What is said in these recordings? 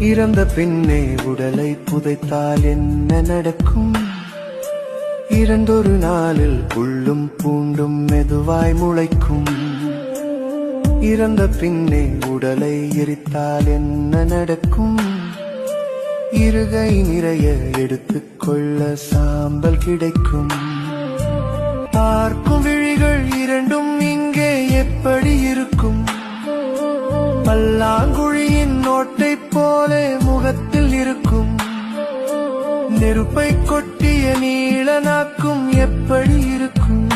இறந்த பின்னே உடலை புதைத்தால் என்ன நடக்கும்? இறந்தொரு நாளில் புல்லும் பூண்டும் மெதுவாய் முளைக்கும். இறந்த பின்னே உடலை எரித்தால் என்ன நடக்கும்? இருகை நிறைய எடுத்துக்கொள்ள சாம்பல் கிடைக்கும். பார்க்கும் விழிகள் இரண்டும் இங்கே எப்படி இருக்கும்? பல்லாங்குழியின் நோட்டை போலே முகத்தில் இருக்கும். நெருப்பை கொட்டிய நீள நாக்கும் எப்படி இருக்கும்?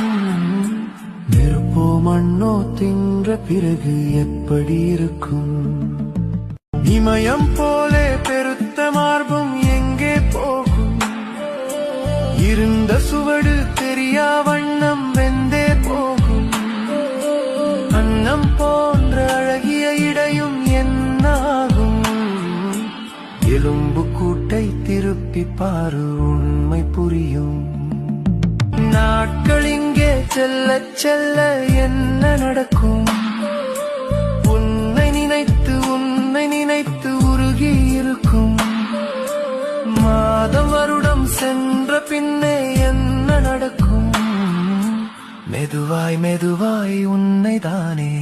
நெருப்போ மண்ணோ தின்ற பிறகு எப்படி இருக்கும்? இமயம் போலே பெருத்த மார்பும் எங்கே போகும்? இருந்த சுவடு தெரியா வண்ணம் வெந்தே போகும். அன்னம் போன்ற அழகிய இடையும் என்ன ஆகும்? எலும்பு கூட்டை திருப்பி பாரு, உண்மை புரியும். நாட்கள் இங்கே செல்ல செல்ல என்ன நடக்கும்? உன்னை நினைத்து உருகி இருக்கும். மாதம் வருடம் சென்ற பின்னே என்ன நடக்கும்? மெதுவாய் மெதுவாய் உன்னை தானே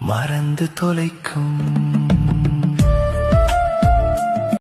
மறந்து தொலைக்கும்.